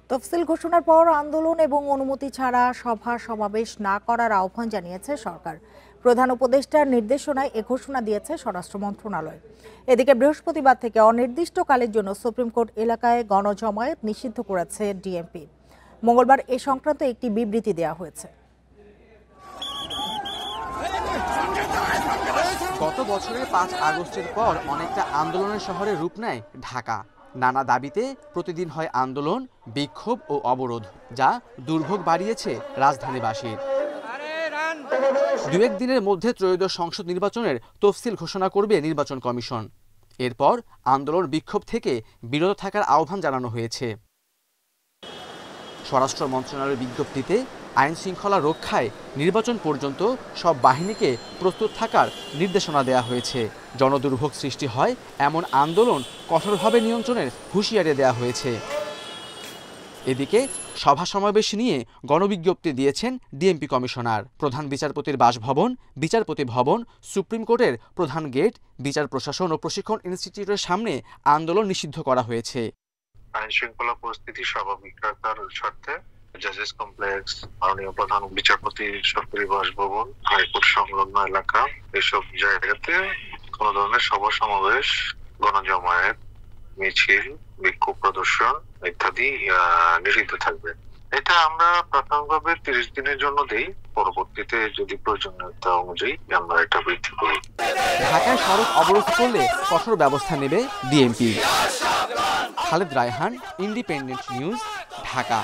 তফসিল ঘোষণার পর আন্দোলন এবং অনুমতি ছাড়া সভা সমাবেশ না করার আহ্বান জানিয়েছে সরকার। প্রধান উপদেষ্টার নির্দেশনায় এ ঘোষণা দিয়েছে স্বরাষ্ট্র মন্ত্রণালয়। এদিকে বৃহস্পতিবার থেকে অনির্দিষ্টকালের জন্য সুপ্রিম কোর্ট এলাকায় গণজমায়েত নিষিদ্ধ করেছে ডিএমপি। মঙ্গলবার এ সংক্রান্ত একটি বিবৃতি দেওয়া হয়েছে। গত বছরের ৫ আগস্টের পর অনেকটা আন্দোলনের শহরে রূপ নেয় ঢাকা। নানা দাবিতে প্রতিদিন হয় আন্দোলন, বিক্ষোভ ও অবরোধ, যা দুর্ভোগ বাড়িয়েছে রাজধানীবাসীর। দু একদিনের মধ্যে ত্রয়োদশ সংসদ নির্বাচনের তফসিল ঘোষণা করবে নির্বাচন কমিশন। এরপর আন্দোলন বিক্ষোভ থেকে বিরত থাকার আহ্বান জানানো হয়েছে। স্বরাষ্ট্র মন্ত্রণালয়ের বিজ্ঞপ্তিতে আইন শৃঙ্খলা রক্ষায় নির্বাচন পর্যন্ত সব বাহিনীকে প্রস্তুত থাকার নির্দেশনা দেওয়া হয়েছে। জনদুর্ভোগ সৃষ্টি হয় এমন আন্দোলন কঠোরভাবে নিয়ন্ত্রণের হুঁশিয়ারি দেওয়া হয়েছে। এদিকে সভা সমাবেশ নিয়ে গণবিজ্ঞপ্তি দিয়েছেন ডিএমপি কমিশনার। প্রধান বিচারপতির বাসভবন, বিচারপতি ভবন, সুপ্রিম কোর্টের প্রধান গেট, বিচার প্রশাসন ও প্রশিক্ষণ ইনস্টিটিউটের সামনে আন্দোলন নিষিদ্ধ করা হয়েছে। আইন শৃঙ্খলা পরিস্থিতি স্বাভাবিক রাখার স্বার্থে জাজেস কমপ্লেক্স, মাননীয় প্রধান বিচারপতি সরকারি বাসভবন, হাইকোর্ট সংলগ্ন এলাকা, এসব জায়গাতে কোন ধরনের সভা সমাবেশ, গণজমায়েত, মিছিল, বিক্ষোভ প্রদর্শন ইত্যাদি নিষিদ্ধ থাকবে। এটা আমরা প্রাথমিকভাবে 30 দিনের জন্য দেই, পরবর্তীতে যদি প্রয়োজনীয়তা অনুযায়ী আমরা এটা বৃদ্ধি করি। ঢাকায় সড়ক অবরোধ করলে কঠোর ব্যবস্থা নেবে DMP. Khaled Raihan, independent news, Dhaka.